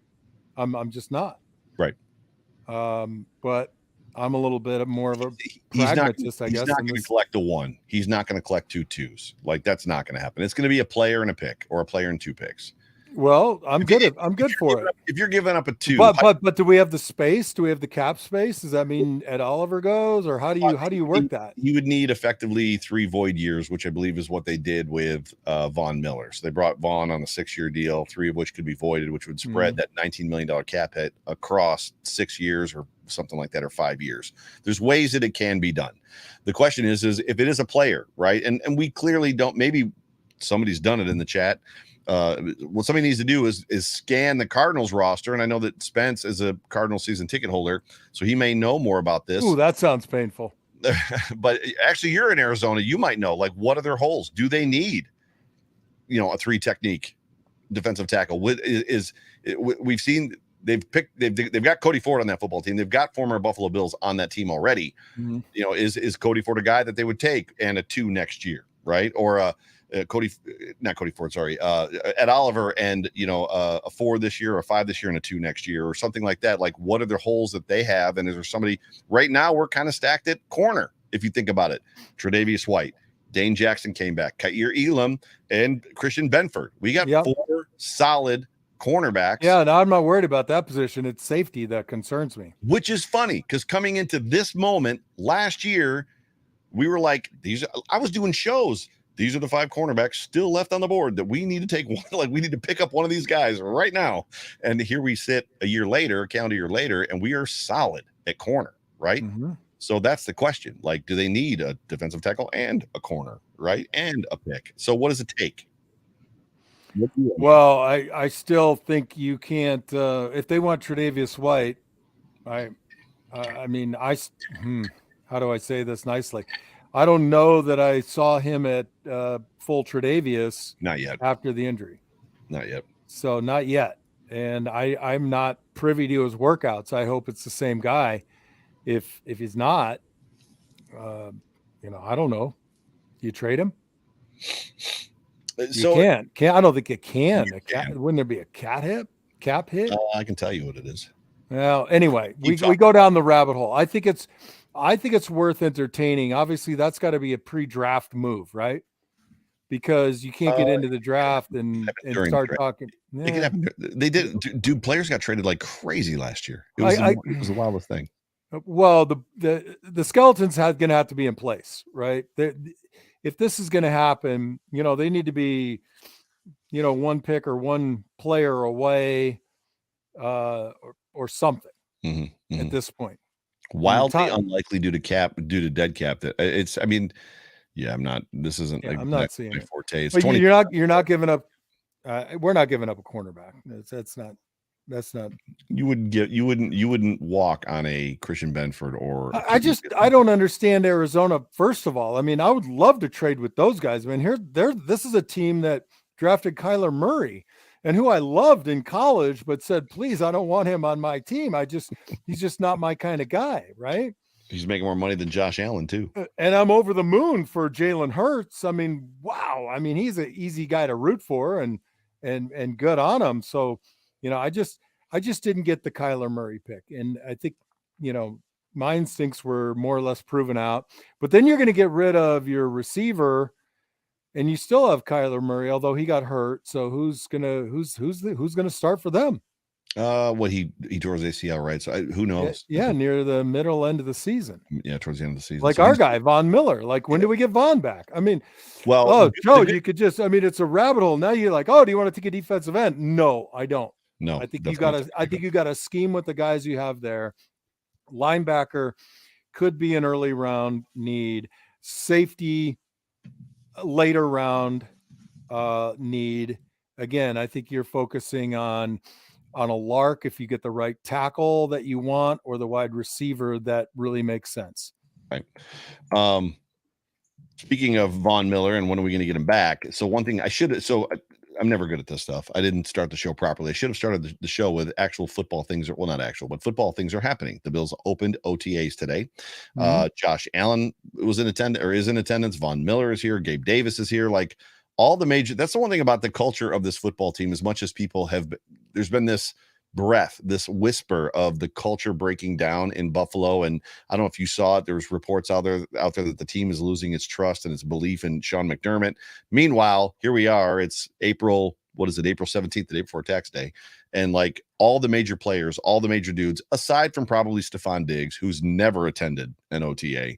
I'm just not. Right. But I'm a little bit more of a pragmatist, I guess. He's not going to collect a 1. He's not going to collect 2 2s. Like, that's not going to happen. It's going to be a player and a pick, or a player and 2 picks. Well, I'm good for it. If you're giving up a 2, but do we have the space? Do we have the cap space? Does that mean Ed Oliver goes, or how do you work that? You would need effectively 3 void years, which I believe is what they did with Von Miller. So they brought Von on a 6-year deal, 3 of which could be voided, which would spread that $19 million cap hit across 6 years or something like that, or 5 years. There's ways that it can be done. The question is if it is a player, right? And we clearly don't. Maybe somebody's done it in the chat. What somebody needs to do is scan the Cardinals roster. And I know that Spence is a Cardinals season ticket holder, so he may know more about this. Ooh, that sounds painful. But actually, you're in Arizona. You might know, like, what are their holes? Do they need, a 3 technique defensive tackle? We've seen they've got Cody Ford on that football team. They've got former Buffalo Bills on that team already. Mm-hmm. Is Cody Ford a guy that they would take and a 2 next year, right? Or Ed Oliver and a 4 this year, or a 5 this year, and a 2 next year, or something like that. Like, what are the holes that they have? And is there somebody right now? We're kind of stacked at corner, if you think about it. Tre'Davious White, Dane Jackson came back, Ka'ir Elam, and Christian Benford. We got 4 solid cornerbacks. Yeah, no, I'm not worried about that position. It's safety that concerns me. Which is funny because coming into this moment last year, we were like, I was doing shows. These are the 5 cornerbacks still left on the board that we need to take one. Like, we need to pick up one of these guys right now. And here we sit a calendar year later, and we are solid at corner, right? Mm-hmm. So that's the question. Like, do they need a defensive tackle and a corner, right? And a pick. So what does it take? Well, I still think you can't, if they want Tre'Davious White, I mean, how do I say this nicely? I don't know that I saw him at full Tre'Davious Not yet. after the injury. Not yet. So not yet. And I'm not privy to his workouts. I hope it's the same guy. If he's not, I don't know. You trade him? You can't. I don't think you can. Wouldn't there be a cap hit? I can tell you what it is. Well, anyway, we go down the rabbit hole. I think it's worth entertaining. Obviously, that's got to be a pre-draft move, right? Because you can't get into the draft and start talking. Yeah. They did. Dude, players got traded like crazy last year. It was the wildest thing. Well, the skeletons going to have to be in place, right? If this is going to happen, they need to be, one pick or one player away, or something at this point. Wildly unlikely due to dead cap. That it's. I mean, yeah, I'm not. This isn't. Yeah, I'm not seeing my it. forte. It's but 20, you're not giving up. We're not giving up a cornerback. That's not. You wouldn't walk on a Christian Benford or. I don't understand Arizona. First of all, I mean, I would love to trade with those guys. I mean, this is a team that drafted Kyler Murray, and who I loved in college, but said, please, I don't want him on my team. He's just not my kind of guy, right? He's making more money than Josh Allen too. And I'm over the moon for Jalen Hurts. I mean, wow. I mean, he's an easy guy to root for and good on him. So, I just didn't get the Kyler Murray pick. And I think, my instincts were more or less proven out. But then you're going to get rid of your receiver, and you still have Kyler Murray, although he got hurt. So who's gonna start for them? He tore his ACL, right? So who knows? Yeah, near the middle end of the season. Yeah, towards the end of the season. Like our guy, Von Miller. Like, when do we get Von back? I mean, Joe, you could just. I mean, it's a rabbit hole. Now you're like, do you want to take a defensive end? No, I don't. No, I think you got to scheme with the guys you have there. Linebacker could be an early round need. Safety, later round need. Again, I think you're focusing on a lark if you get the right tackle that you want, or the wide receiver that really makes sense. Right. Speaking of Von Miller and when are we going to get him back? So one thing I'm never good at this stuff. I didn't start the show properly. I should have started the show with actual football things. Well, not actual, but football things are happening. The Bills opened OTAs today. Josh Allen was in attendance or is in attendance. Von Miller is here. Gabe Davis is here. Like all the major. That's the one thing about the culture of this football team. As much as people have, there's been this breath, this whisper of the culture breaking down in Buffalo. And I don't know if you saw it. There's reports out there that the team is losing its trust and its belief in Sean McDermott. Meanwhile, here we are. It's April 17th, the day before tax day. And like all the major players, all the major dudes, aside from probably Stephon Diggs, who's never attended an OTA,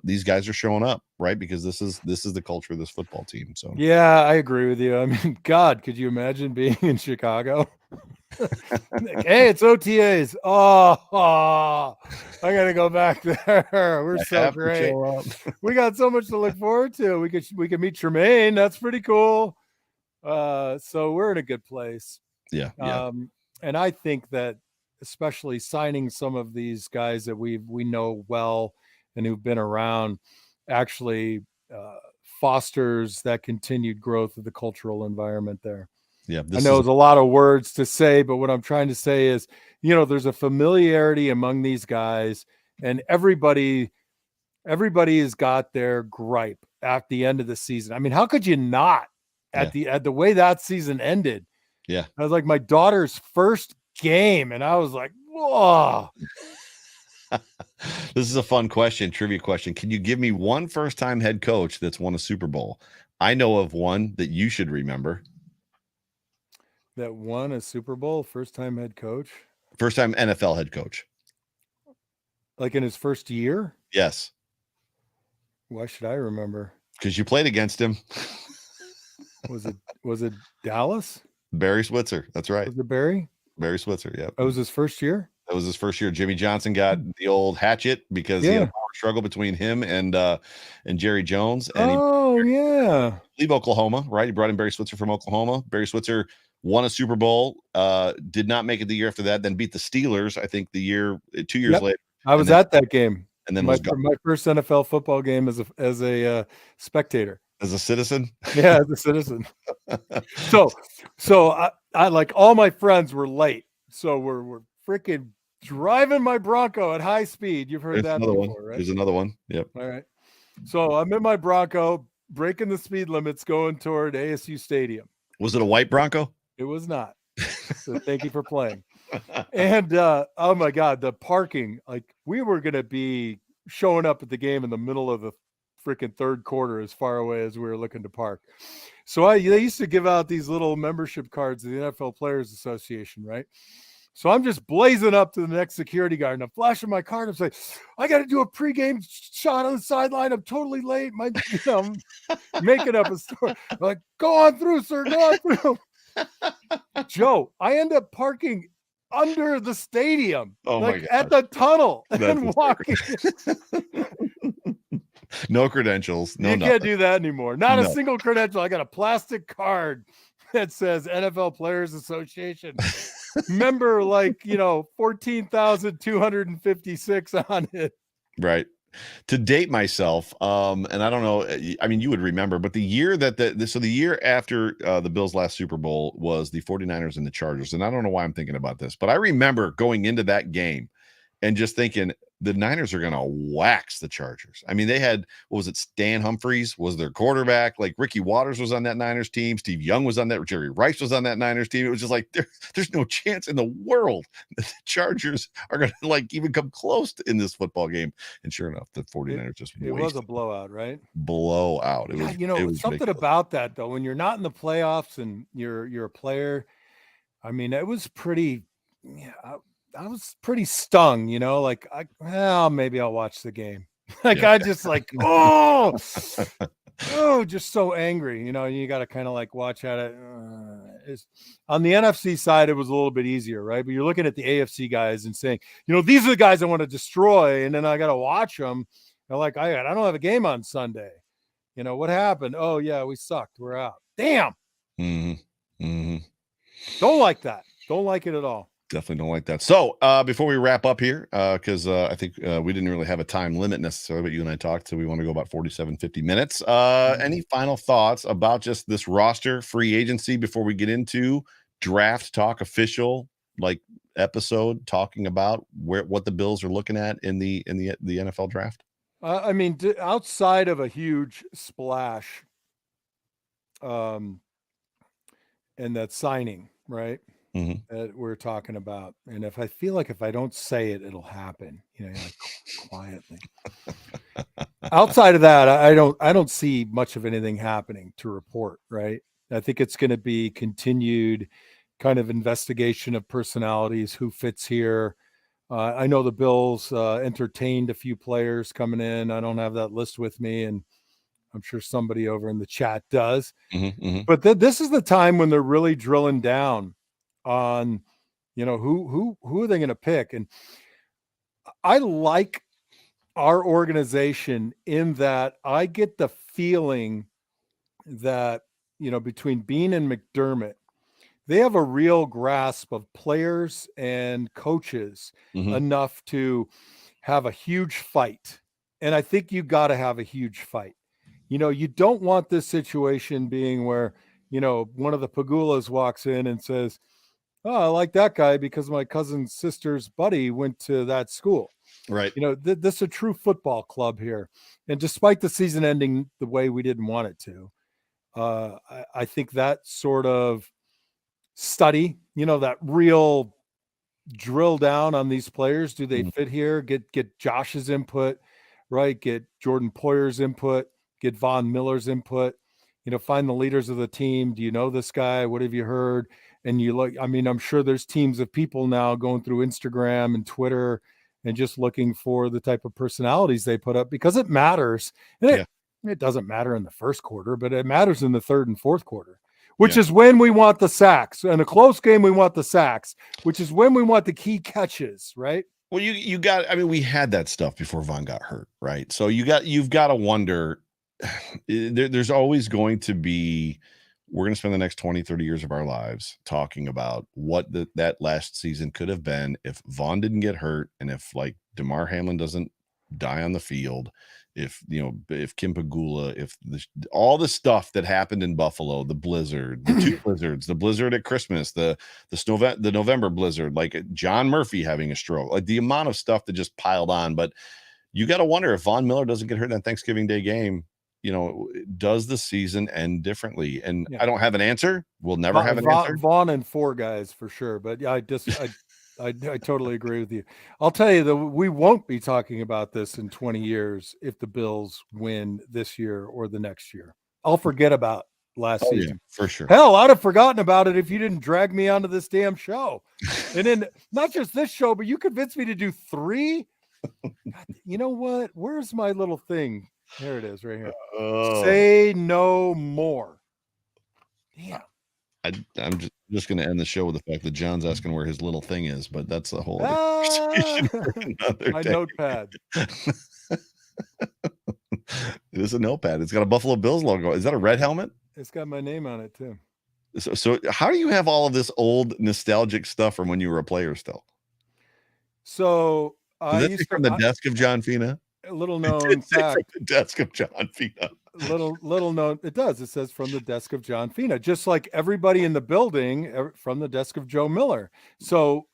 these guys are showing up, right? Because this is the culture of this football team. So yeah, I agree with you. I mean, God, could you imagine being in Chicago? Like, hey, it's OTAs. Oh, I gotta go back there. We're so great. We got so much to look forward to. We could meet Tremaine. That's pretty cool. So we're in a good place. Yeah. And I think that especially signing some of these guys that we know well and who've been around actually fosters that continued growth of the cultural environment there. Yeah, I know it's a lot of words to say, but what I'm trying to say is, there's a familiarity among these guys, and everybody has got their gripe at the end of the season. I mean, how could you not at the way that season ended? Yeah. I was like my daughter's first game, and I was like, whoa. This is a fun question, trivia question. Can you give me one first-time head coach that's won a Super Bowl? I know of one that you should remember. that won a Super Bowl, first-time head coach? First time NFL head coach. Like in his first year? Yes. Why should I remember? Because you played against him. Was it Dallas? Barry Switzer. That's right. Was it Barry? Barry Switzer. Yeah. That was his first year? That was his first year. Jimmy Johnson got the old hatchet because he had a power struggle between him and Jerry Jones. And leave Oklahoma, right? He brought in Barry Switzer from Oklahoma. Barry Switzer won a Super Bowl, did not make it the year after that, then beat the Steelers, I think 2 years later. I was at that game. And then my first NFL football game as a spectator. As a citizen? Yeah, as a citizen. So I like all my friends were late. So we're freaking driving my Bronco at high speed. You've heard that before, right? There's another one. Yep. All right. So I'm in my Bronco, breaking the speed limits, going toward ASU Stadium. Was it a white Bronco? It was not. So thank you for playing. And oh my God, the parking, like we were going to be showing up at the game in the middle of the freaking third quarter as far away as we were looking to park. So they used to give out these little membership cards of the NFL Players Association, right? So I'm just blazing up to the next security guard and I'm flashing my card. I'm saying, I got to do a pregame shot on the sideline. I'm totally late. I'm making up a story. I'm like, go on through, sir. Go on through. Joe, I end up parking under the stadium, at the tunnel. That's and walking. No credentials. No, you can't do that anymore. Not a single credential. I got a plastic card that says NFL Players Association. Member 14,256 on it. Right. To date myself, and I don't know, I mean, you would remember, but the year that the year after the Bills' last Super Bowl was the 49ers and the Chargers. And I don't know why I'm thinking about this, but I remember going into that game and just thinking the Niners are going to wax the Chargers. I mean, they had, what was it? Stan Humphries was their quarterback. Like Ricky Waters was on that Niners team. Steve Young was on that. Jerry Rice was on that Niners team. It was just like, there's no chance in the world that the Chargers are going to even come close in this football game. And sure enough, the 49ers it was a blowout, right? Blowout. It was, it was something ridiculous about that though. When you're not in the playoffs and you're a player, I mean, it was pretty, I was pretty stung, maybe I'll watch the game. I just just so angry, you got to kind of watch at it. On the NFC side, it was a little bit easier, right? But you're looking at the AFC guys and saying, these are the guys I want to destroy. And then I got to watch them. They're like, I don't have a game on Sunday. What happened? Oh yeah, we sucked. We're out. Damn. Mm-hmm. Mm-hmm. Don't like that. Don't like it at all. Definitely don't like that. So before we wrap up here, because I think we didn't really have a time limit necessarily, but you and I talked, so we want to go about 47, 50 minutes. Any final thoughts about just this roster, free agency, before we get into draft talk, official episode talking about what the Bills are looking at in the NFL draft? I mean, outside of a huge splash, and that signing, right? Mm-hmm. That we're talking about, and if I don't say it, it'll happen. Quietly. Outside of that, I don't see much of anything happening to report. Right? I think it's going to be continued kind of investigation of personalities, who fits here. I know the Bills entertained a few players coming in. I don't have that list with me, and I'm sure somebody over in the chat does. Mm-hmm, mm-hmm. But this is the time when they're really drilling down on, who are they going to pick? And I like our organization in that I get the feeling that, between Bean and McDermott, they have a real grasp of players and coaches enough to have a huge fight. And I think you got to have a huge fight. You don't want this situation being where, one of the Pagulas walks in and says, oh, I like that guy because my cousin's sister's buddy went to that school. Right. This is a true football club here. And despite the season ending the way we didn't want it to, I think that sort of study, that real drill down on these players. Do they fit here? Get Josh's input, right? Get Jordan Poyer's input, get Von Miller's input, find the leaders of the team. Do you know this guy? What have you heard? and you look, I mean, I'm sure there's teams of people now going through Instagram and Twitter and just looking for the type of personalities they put up, because it matters. And it doesn't matter in the first quarter, but it matters in the third and fourth quarter, which is when we want the sacks. In a close game, we want the sacks, which is when we want the key catches, right? Well, you got, I mean, we had that stuff before Von got hurt, right? So you've got to wonder, there's always going to be, we're going to spend the next 20, 30 years of our lives talking about what that last season could have been if Von didn't get hurt, and if like DeMar Hamlin doesn't die on the field, if Kim Pagula, if all the stuff that happened in Buffalo, the blizzard, the two blizzards, the blizzard at Christmas, the November blizzard, like John Murphy having a stroke, like the amount of stuff that just piled on. But you got to wonder, if Von Miller doesn't get hurt in that Thanksgiving Day game, does the season end differently? And I don't have an answer. We'll never have an answer. Vaughn and four guys for sure. But I totally agree with you. I'll tell you that we won't be talking about this in 20 years if the Bills win this year or the next year. I'll forget about last season. Yeah, for sure. Hell, I'd have forgotten about it if you didn't drag me onto this damn show. And then not just this show, but you convinced me to do 3. You know what? Where's my little thing? There it is, right here. Say no more. Damn. I'm just going to end the show with the fact that John's asking where his little thing is, but that's a whole conversation for another my day. notepad. It is a notepad. It's got a Buffalo Bills logo. Is that a red helmet? It's got my name on it too. So how do you have all of this old nostalgic stuff from when you were a player still? So I used from the desk of John Fina. A little known fact. From the desk of John Fina. Little known. It does. It says from the desk of John Fina, just like everybody in the building from the desk of Joe Miller. So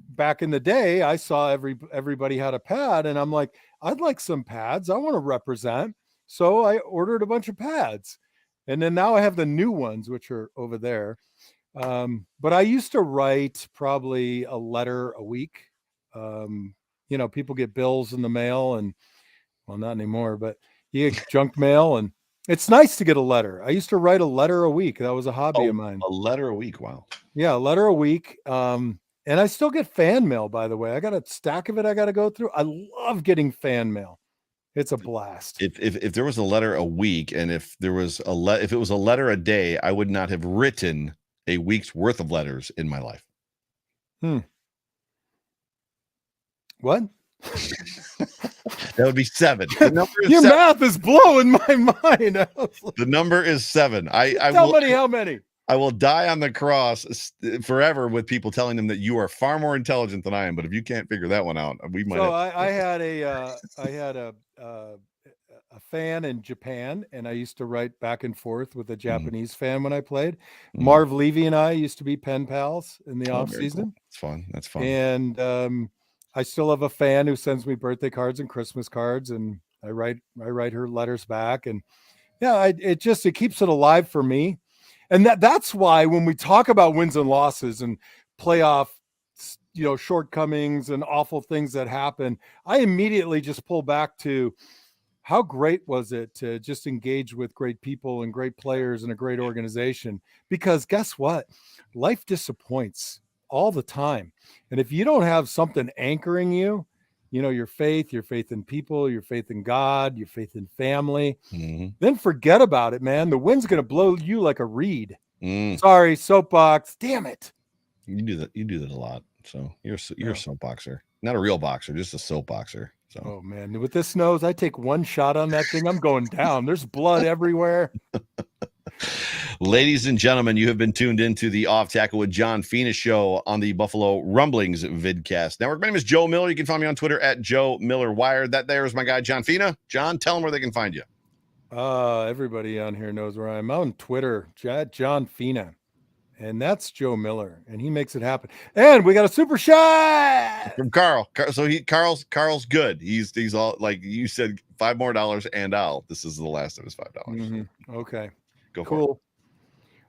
back in the day, I saw everybody had a pad, and I'm like, I'd like some pads. I want to represent. So I ordered a bunch of pads, and then now I have the new ones, which are over there. But I used to write probably a letter a week. People get bills in the mail, and well, not anymore, but you get junk mail, and it's nice to get a letter. I used to write a letter a week. That was a hobby of mine. A letter a week. Wow. Yeah. A letter a week. And I still get fan mail, by the way. I got a stack of it I got to go through. I love getting fan mail. It's a blast. If there was a letter a week, and if there was if it was a letter a day, I would not have written a week's worth of letters in my life. What? That would be 7. The number is Your 7. math is blowing my mind. The number is 7. How many? I will die on the cross forever with people telling them that you are far more intelligent than I am. But if you can't figure that one out, we might. So I had a fan in Japan, and I used to write back and forth with a Japanese fan when I played. Marv Levy and I used to be pen pals in the off season. Cool. That's fun. And I still have a fan who sends me birthday cards and Christmas cards, and I write her letters back. And it keeps it alive for me. And that's why when we talk about wins and losses and playoff, shortcomings and awful things that happen, I immediately just pull back to how great was it to just engage with great people and great players and a great organization? Because guess what? Life disappoints all the time. And if you don't have something anchoring you, your faith in people, your faith in God, your faith in family, then forget about it, man. The wind's going to blow you like a reed. Sorry, soapbox. Damn it. You do that a lot. So you're a soapboxer, not a real boxer, just a soapboxer. So. Oh man, with this nose, I take one shot on that thing, I'm going down. There's blood everywhere. Ladies and gentlemen, you have been tuned into the Off Tackle with John Fina show on the Buffalo Rumblings Vidcast Network. My name is Joe Miller. You can find me on Twitter at Joe Miller Wired. That there is my guy, John Fina. John, tell them where they can find you. Everybody on here knows where I'm on Twitter, John Fina. And that's Joe Miller, and he makes it happen. And we got a super chat from Carl. So Carl's good. He's all like you said, $5 more and this is the last of his $5. Okay. Go for cool. It.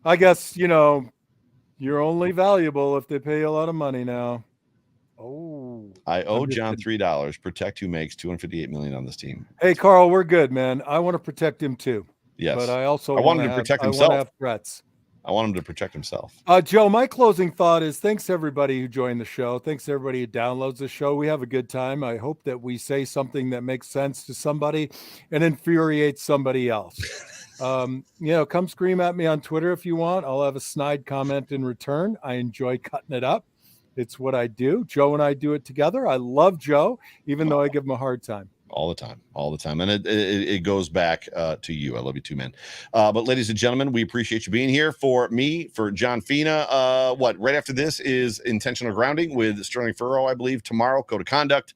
I guess, you're only valuable if they pay you a lot of money now. Oh, I owe John $3. Protect who makes $258 million on this team. Hey, Carl, we're good, man. I want to protect him too. Yes. But I wanted to protect himself. I want to have threats. I want him to protect himself. Joe, my closing thought is thanks to everybody who joined the show. Thanks to everybody who downloads the show. We have a good time. I hope that we say something that makes sense to somebody and infuriates somebody else. Come scream at me on Twitter if you want. I'll have a snide comment in return. I enjoy cutting it up. It's what I do. Joe and I do it together. I love Joe, even though I give him a hard time. All the time. And it goes back to you. I love you too, man. But ladies and gentlemen, we appreciate you being here. For me, for John Fina, right after this is Intentional Grounding with Sterling Furrow, I believe, tomorrow, Code of Conduct.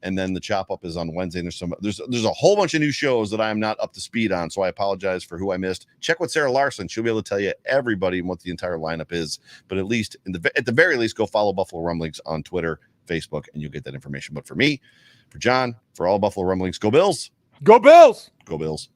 And then the chop up is on Wednesday. And there's a whole bunch of new shows that I'm not up to speed on. So I apologize for who I missed. Check with Sarah Larson. She'll be able to tell you everybody and what the entire lineup is. But at least at the very least, go follow Buffalo Rumblings on Twitter, Facebook, and you'll get that information. But for me, for John, for all Buffalo Rumblings, go Bills. Go Bills. Go Bills.